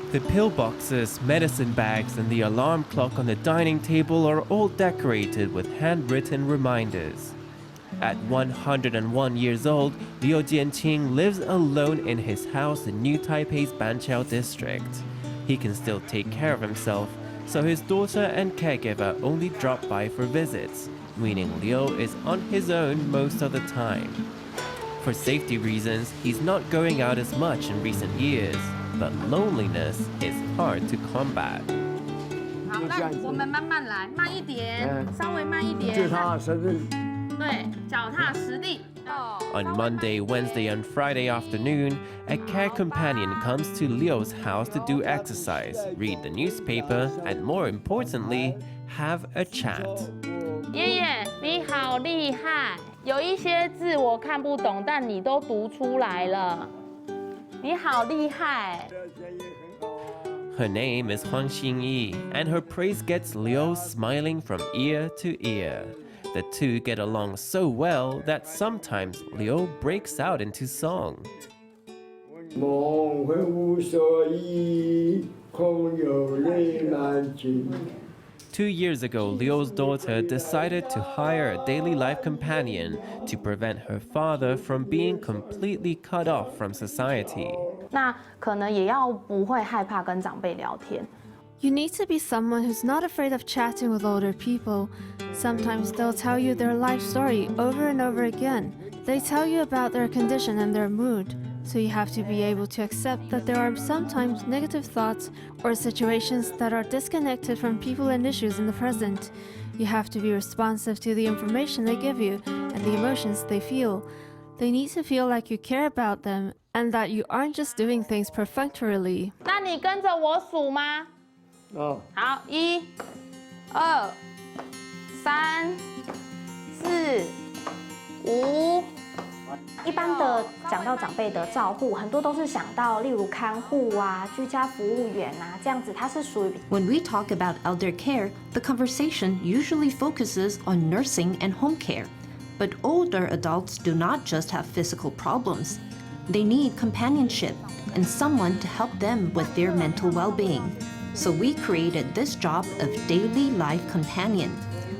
The pillboxes, medicine bags, and the alarm clock on the dining table are all decorated with handwritten reminders. At 101 years old, Liu Jianqing lives alone in his house in New Taipei's Banqiao district. He can still take care of himself, so his daughter and caregiver only drop by for visits, meaning Liu is on his own most of the time. For safety reasons, he's not going out as much in recent years, but loneliness is hard to combat. 好，那我们慢慢来，慢一点，稍微慢一点。脚踏实地。对，脚踏实地。On Monday, Wednesday, and Friday afternoon, a care companion comes to Liu's house to do exercise, read the newspaper, and more importantly, have a chat. 爷爷，你好厉害！有一些字我看不懂，但你都读出来了。你好厉害！ Her name is Huang Xingyi, and her praise gets Liu smiling from ear to ear. The two get along so well that sometimes Liu breaks out into song. 梦回无所依，空有泪满襟。 2 years ago, Liu's daughter decided to hire a daily life companion to prevent her father from being completely cut off from society. 那可能也要不会害怕跟长辈聊天。 You need to be someone who's not afraid of chatting with older people. Sometimes they'll tell you their life story over and over again. They tell you about their condition and their mood. So you have to be able to accept that there are sometimes negative thoughts or situations that are disconnected from people and issues in the present. You have to be responsive to the information they give you and the emotions they feel. They need to feel like you care about them and that you aren't just doing things perfunctorily. 那你跟着我数吗？哦。好，1、2、3、4、5。 一般的讲到长辈的照护，很多都是想到例如看护啊、居家服务员啊这样子，它是属于。When we talk about elder care, the conversation usually focuses on nursing and home care. But older adults do not just have physical problems. They need companionship and someone to help them with their mental well-being. So we created this job of daily life companion.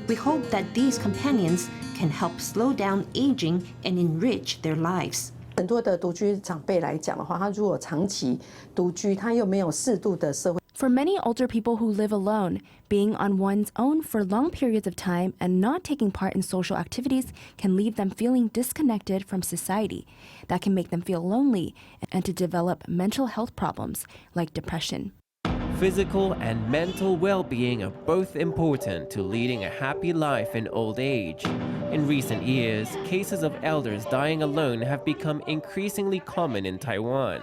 We hope that these companions can help slow down aging and enrich their lives. 很多的独居长辈来讲的话，他如果长期独居，他又没有适度的社会。 For many older people who live alone, being on one's own for long periods of time and not taking part in social activities can leave them feeling disconnected from society. That can make them feel lonely and to develop mental health problems like depression. Physical and mental well-being are both important to leading a happy life in old age. In recent years, cases of elders dying alone have become increasingly common in Taiwan.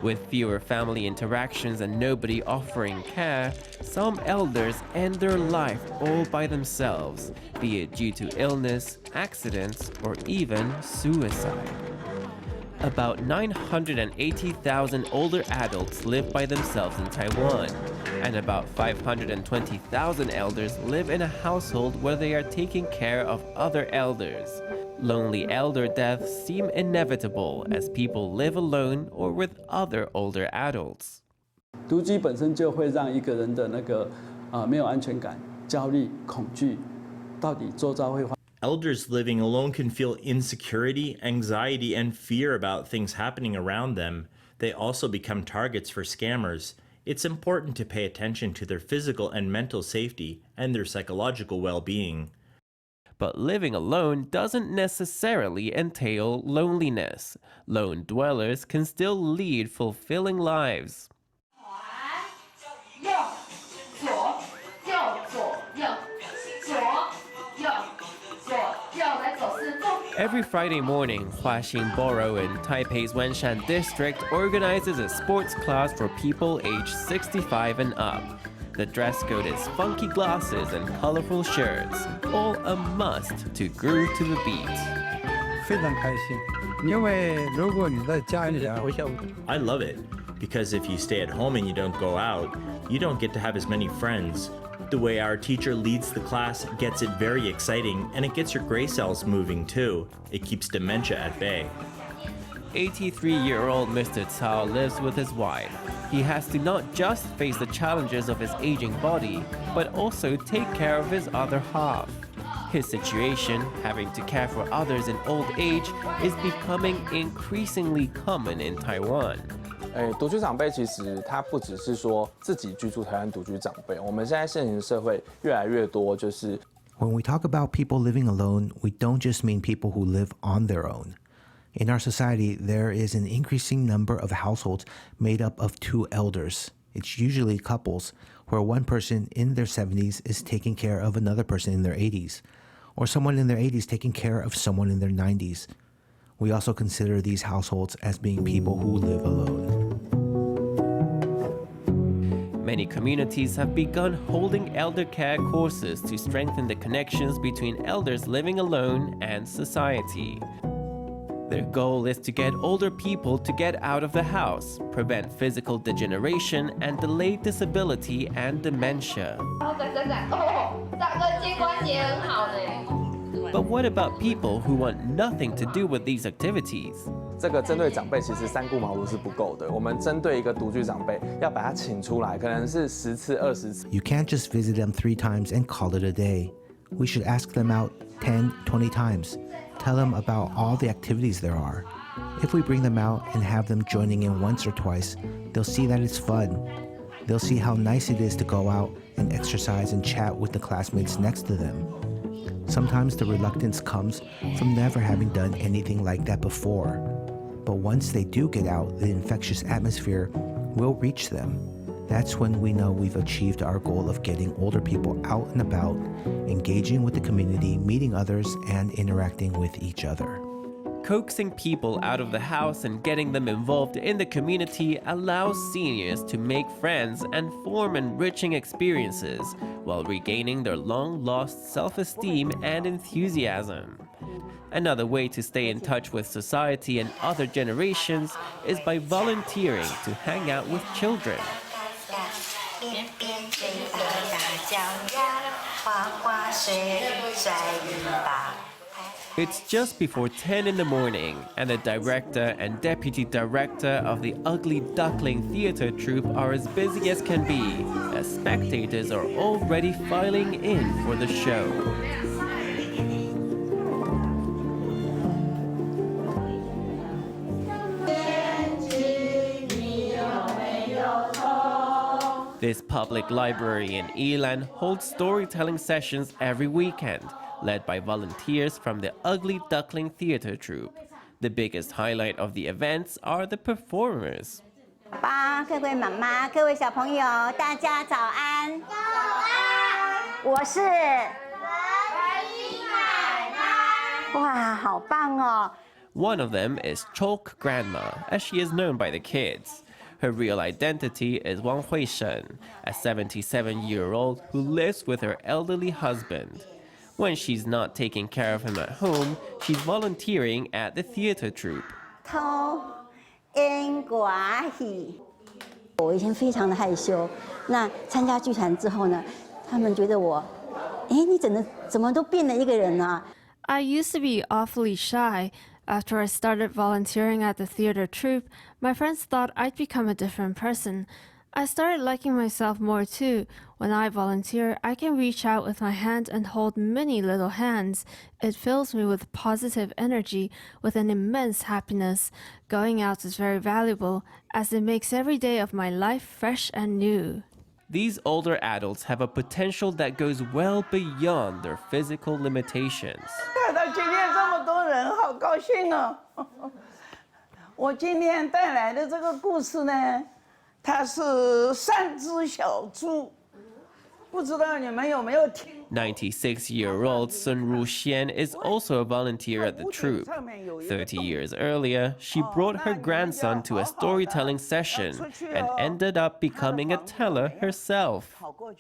With fewer family interactions and nobody offering care, some elders end their life all by themselves, be it due to illness, accidents, or even suicide. About 980,000 older adults live by themselves in Taiwan, and about 520,000 elders live in a household where they are taking care of other elders. Lonely elder deaths seem inevitable as people live alone or with other older adults. 独居本身就会让一个人的那个没有安全感、焦虑、恐惧，到底周遭会发。 Elders living alone can feel insecurity, anxiety, and fear about things happening around them. They also become targets for scammers. It's important to pay attention to their physical and mental safety and their psychological well-being. But living alone doesn't necessarily entail loneliness. Lone dwellers can still lead fulfilling lives. Every Friday morning, Huaxing Borough in Taipei's Wenshan district organizes a sports class for people aged 65 and up. The dress code is funky glasses and colorful shirts, all a must to groove to the beat. 非常开心，因为如果你在家里啊， I love it, because if you stay at home and you don't go out, you don't get to have as many friends. The way our teacher leads the class gets it very exciting, and it gets your gray cells moving too. It keeps dementia at bay. 83-year-old Mr. Cao lives with his wife. He has to not just face the challenges of his aging body, but also take care of his other half. His situation, having to care for others in old age, is becoming increasingly common in Taiwan. 独居长辈其实他不只是说自己居住台湾独居长辈，我们现在现行社会越来越多就是。When we talk about people living alone, we don't just mean people who live on their own. In our society, there is an increasing number of households made up of two elders. It's usually couples, where one person in their 70s is taking care of another person in their 80s, or someone in their 80s taking care of someone in their 90s. We also consider these households as being people who live alone. Many communities have begun holding elder care courses to strengthen the connections between elders living alone and society. Their goal is to get older people to get out of the house, prevent physical degeneration, and delay disability and dementia. But what about people who want nothing to do with these activities? 这个针对长辈其实三顾茅庐是不够的。我们针对一个独居长辈，要把他请出来，可能是10次、20次。You can't just visit them 3 times and call it a day. We should ask them out 10, 20 times. Tell them about all the activities there are. If we bring them out and have them joining in once or twice, they'll see that it's fun. They'll see how nice it is to go out and exercise and chat with the classmates next to them. Sometimes the reluctance comes from never having done anything like that before. But once they do get out, the infectious atmosphere will reach them. That's when we know we've achieved our goal of getting older people out and about, engaging with the community, meeting others, and interacting with each other. Coaxing people out of the house and getting them involved in the community allows seniors to make friends and form enriching experiences while regaining their long-lost self-esteem and enthusiasm. Another way to stay in touch with society and other generations is by volunteering to hang out with children. It's just before 10 in the morning, and the director and deputy director of the Ugly Duckling Theater Troupe are as busy as can be, as spectators are already filing in for the show. This public library in Yilan holds storytelling sessions every weekend, led by volunteers from the Ugly Duckling Theater Troupe. The biggest highlight of the events are the performers. 爸爸、各位妈妈、各位小朋友，大家早安！早安！我是哇，好棒哦！ One of them is Chalk Grandma, as she is known by the kids. Her real identity is Wang Huishen, a 77-year-old who lives with her elderly husband. When she's not taking care of him at home, she's volunteering at the theater troupe. 我以前非常的害羞，那参加剧团之后呢，他们觉得我，你怎么都变了一个人啊？ I used to be awfully shy. After I started volunteering at the theater troupe, my friends thought I'd become a different person. I started liking myself more too. When I volunteer, I can reach out with my hand and hold many little hands. It fills me with positive energy, with an immense happiness. Going out is very valuable, as it makes every day of my life fresh and new. These older adults have a potential that goes well beyond their physical limitations. 看到今天这么多人，好高兴哦！我今天带来的这个故事呢，它是3只小猪，不知道你们有没有听？ 96-year-old Sun Ruxian is also a volunteer at the troupe. 30 years earlier, she brought her grandson to a storytelling session and ended up becoming a teller herself.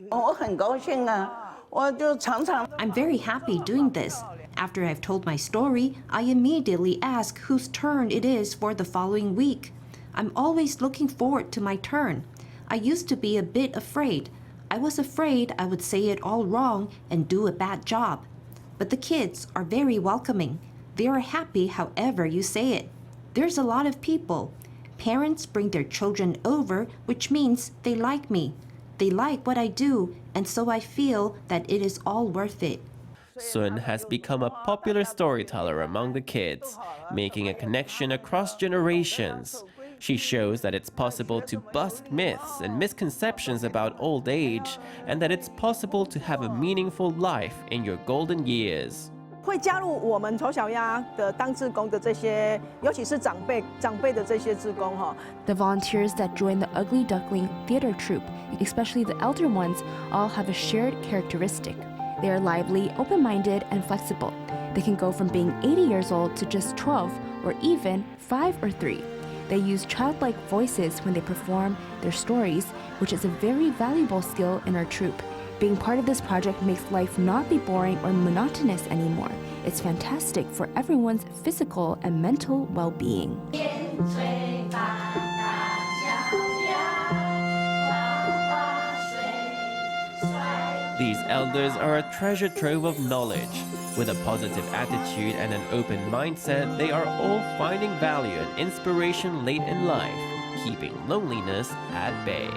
我很高兴啊，我就常常。 I'm very happy doing this. After I've told my story, I immediately ask whose turn it is for the following week. I'm always looking forward to my turn. I used to be a bit afraid. I was afraid I would say it all wrong and do a bad job. But the kids are very welcoming. They are happy however you say it. There's a lot of people. Parents bring their children over, which means they like me. They like what I do, and so I feel that it is all worth it. Sun has become a popular storyteller among the kids, making a connection across generations. She shows that it's possible to bust myths and misconceptions about old age, and that it's possible to have a meaningful life in your golden years. 会加入我们丑小鸭的当志工的这些，尤其是长辈的这些志工哈。The volunteers that join the Ugly Duckling theater troupe, especially the elder ones, all have a shared characteristic. They are lively, open-minded, and flexible. They can go from being 80 years old to just 12, or even 5 or 3. They use childlike voices when they perform their stories, which is a very valuable skill in our troupe. Being part of this project makes life not be boring or monotonous anymore. It's fantastic for everyone's physical and mental well-being. These elders are a treasure trove of knowledge. With a positive attitude and an open mindset, they are all finding value and inspiration late in life, keeping loneliness at bay.